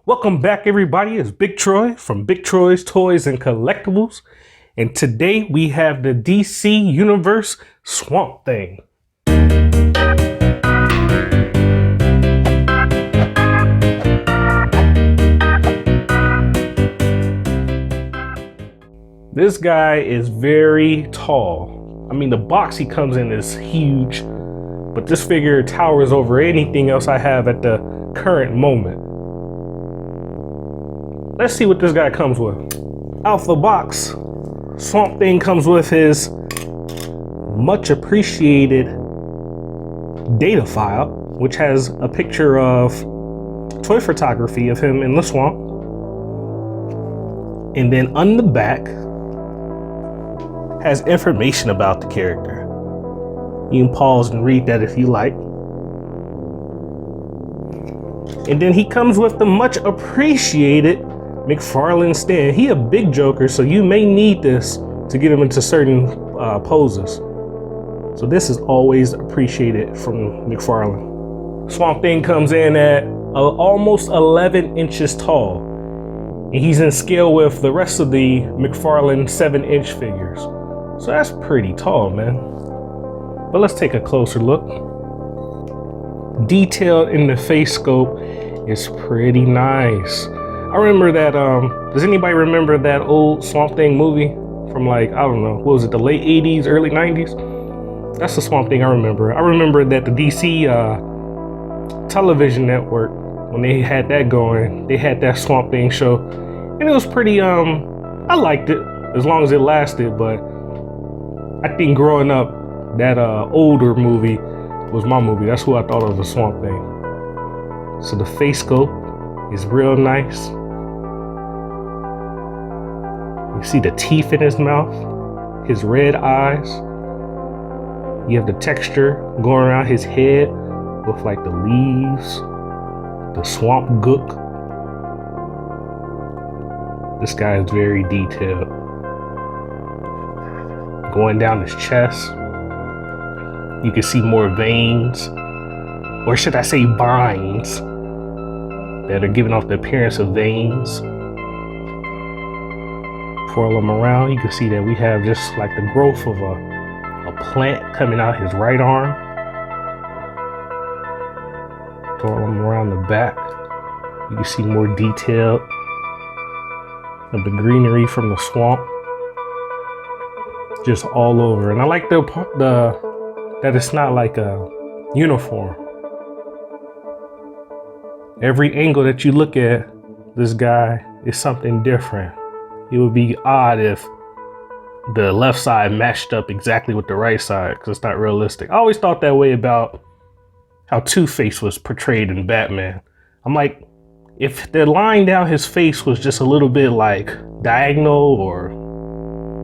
Welcome back, everybody. It's Big Troy from Big Troy's Toys and Collectibles. And today we have the DC Universe Swamp Thing. This guy is very tall. I mean, the box he comes in is huge, but this figure towers over anything else I have at the current moment. Let's see what this guy comes with. Out the box, Swamp Thing comes with his much appreciated data file, which has a picture of toy photography of him in the swamp. And then on the back has information about the character. You can pause and read that if you like. And then he comes with the much appreciated Mcfarlane stand. He a big joker, so you may need this to get him into certain poses. So this is always appreciated from Mcfarlane. Swamp Thing comes in at almost 11 inches tall. And he's in scale with the rest of the Mcfarlane 7-inch figures. So that's pretty tall, man. But let's take a closer look. Detail in the face scope is pretty nice. I remember that, does anybody remember that old Swamp Thing movie from, like, I don't know, what was it, the late 80s, early 90s? That's the Swamp Thing I remember. I remember that the DC television network, when they had that going, they had that Swamp Thing show. And it was pretty, I liked it as long as it lasted, but I think growing up, that older movie was my movie. That's what I thought of the Swamp Thing. So the face scope is real nice. You see the teeth in his mouth, his red eyes. You have the texture going around his head with like the leaves, the swamp gook. This guy is very detailed. Going down his chest, you can see more veins, or should I say binds, that are giving off the appearance of veins. Twirl them around, you can see that we have just like the growth of a plant coming out his right arm. Twirl them around the back, you can see more detail of the greenery from the swamp, just all over. And I like that it's not like a uniform. Every angle that you look at this guy is something different. It would be odd if the left side matched up exactly with the right side, because it's not realistic. I always thought that way about how Two-Face was portrayed in Batman. I'm like, if the line down his face was just a little bit like diagonal or,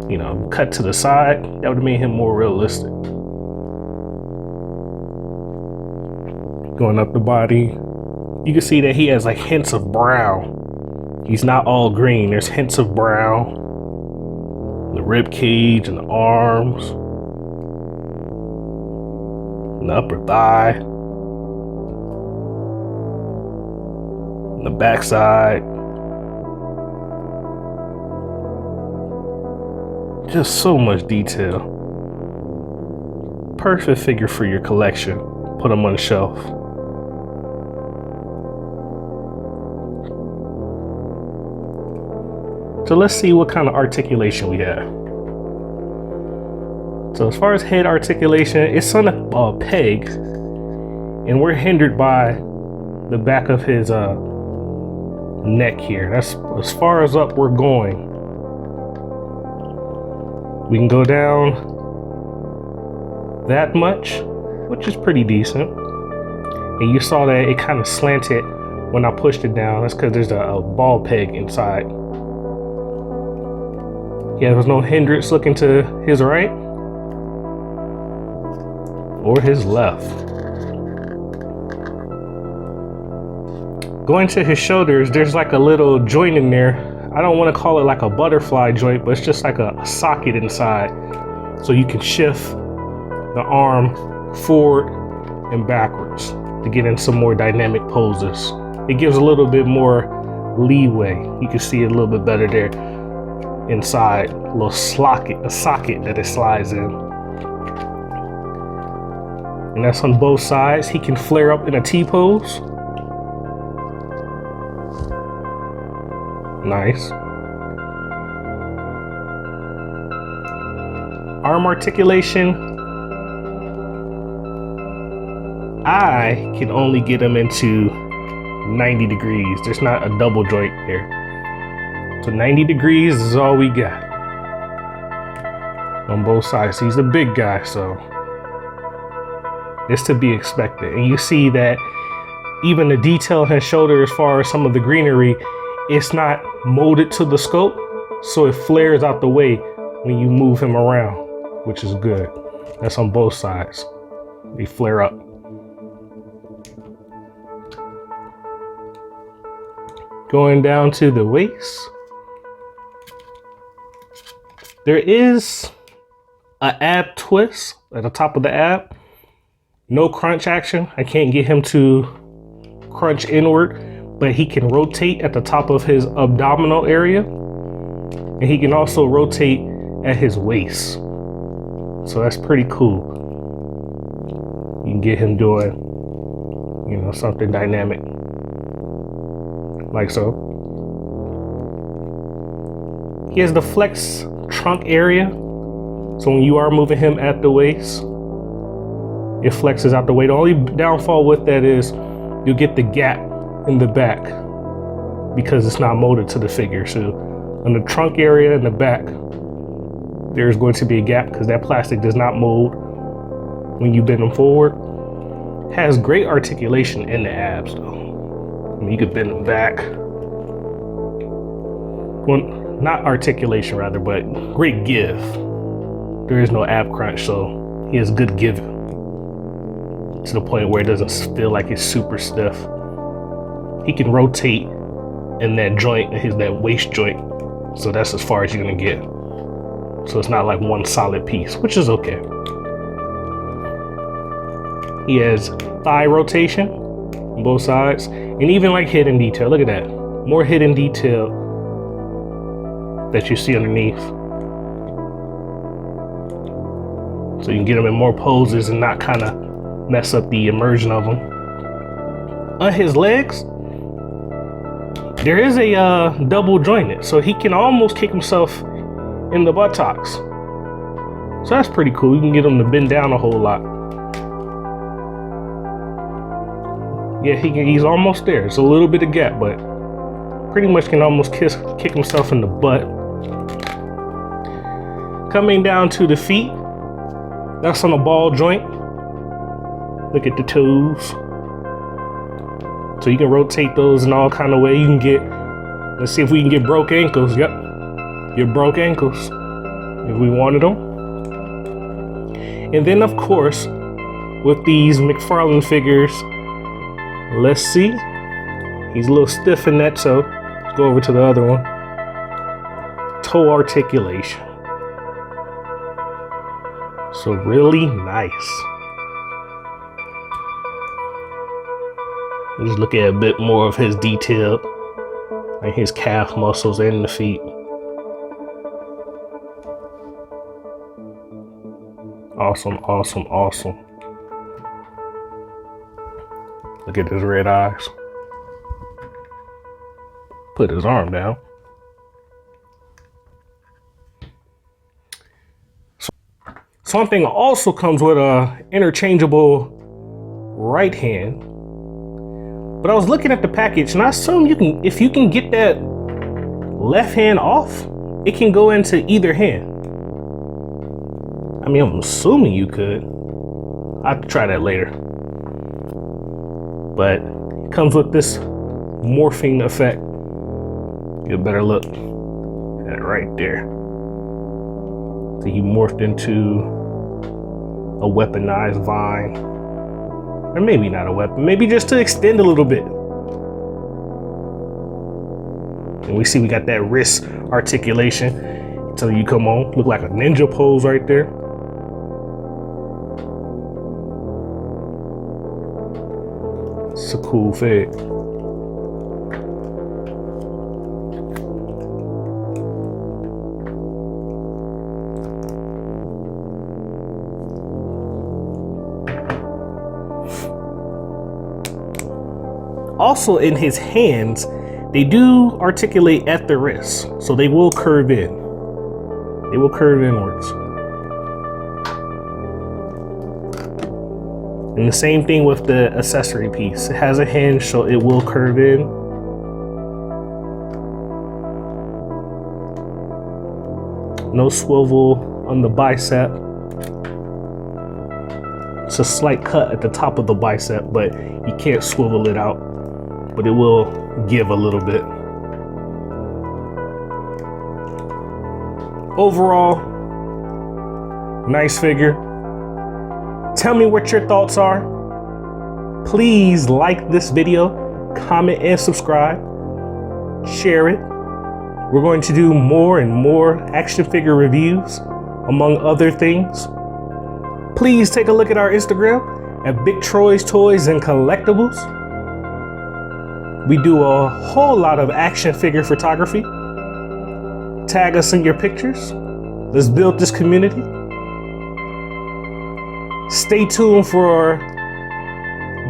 you know, cut to the side, that would have made him more realistic. Going up the body, you can see that he has like hints of brown. He's not all green. There's hints of brown. The rib cage and the arms. And the upper thigh. And the backside. Just so much detail. Perfect figure for your collection. Put them on the shelf. So let's see what kind of articulation we have. So as far as head articulation, it's on a peg, and we're hindered by the back of his neck here. That's as far as up we're going. We can go down that much, which is pretty decent. And you saw that it kind of slanted when I pushed it down. That's because there's a ball peg inside. Yeah, there's no hindrance looking to his right or his left. Going to his shoulders, there's like a little joint in there. I don't want to call it like a butterfly joint, but it's just like a socket inside. So you can shift the arm forward and backwards to get in some more dynamic poses. It gives a little bit more leeway. You can see it a little bit better there inside, a little socket that it slides in. And that's on both sides. He can flare up in a T-pose. Nice. Arm articulation, I can only get him into 90 degrees. There's not a double joint there. So 90 degrees is all we got on both sides. He's a big guy, so it's to be expected. And you see that even the detail in his shoulder, as far as some of the greenery, it's not molded to the scope, so it flares out the way when you move him around, which is good. That's on both sides. They flare up. Going down to the waist, there is an ab twist at the top of the ab. No crunch action. I can't get him to crunch inward, but he can rotate at the top of his abdominal area, and he can also rotate at his waist. So that's pretty cool. You can get him doing, you know, something dynamic like so. He has the flex trunk area, so when you are moving him at the waist, it flexes out the way. The only downfall with that is you'll get the gap in the back because it's not molded to the figure. So on the trunk area in the back, there's going to be a gap because that plastic does not mold when you bend them forward. Has great articulation in the abs though. I mean, you could bend them back. Well, not articulation rather, but great give. There is no ab crunch, so he has good give to the point where it doesn't feel like it's super stiff. He can rotate in that joint, that waist joint. So that's as far as you're gonna get. So it's not like one solid piece, which is okay. He has thigh rotation on both sides, and even like hidden detail. Look at that. More hidden detail that you see underneath. So you can get them in more poses and not kind of mess up the immersion of them. On his legs, there is a double jointed, so he can almost kick himself in the buttocks. So that's pretty cool. You can get him to bend down a whole lot. Yeah, he's almost there. It's a little bit of gap, but pretty much can almost kick himself in the butt. Coming down to the feet, that's on a ball joint. Look at the toes. So you can rotate those in all kind of way. You can get, let's see if we can get broke ankles. Yep, get broke ankles if we wanted them. And then of course, with these Mcfarlane figures, let's see. He's a little stiff in that toe. Let's go over to the other one. Toe articulation. So really nice. Just look at a bit more of his detail, like his calf muscles and the feet. Awesome, awesome, awesome. Look at his red eyes. Put his arm down. Something also comes with a interchangeable right hand. But I was looking at the package and I assume you can, if you can get that left hand off, it can go into either hand. I mean, I'm assuming you could. I'll have to try that later. But it comes with this morphing effect. Get a better look at it right there. So he morphed into a weaponized vine. Or maybe not a weapon, maybe just to extend a little bit. And we see we got that wrist articulation until you come on. Look like a ninja pose right there. It's a cool fig. also in his hands, they do articulate at the wrist, so they will curve in. They will curve inwards. And the same thing with the accessory piece. It has a hinge, so it will curve in. No swivel on the bicep. It's a slight cut at the top of the bicep, but you can't swivel it out, but it will give a little bit. Overall, nice figure. Tell me what your thoughts are. Please like this video, comment and subscribe, share it. We're going to do more and more action figure reviews, among other things. Please take a look at our Instagram at Big Troy's Toys and Collectibles. We do a whole lot of action figure photography. Tag us in your pictures. Let's build this community. Stay tuned for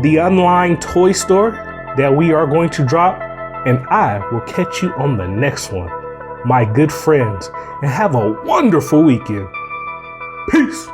the online toy store that we are going to drop, and I will catch you on the next one, my good friends, and have a wonderful weekend. Peace.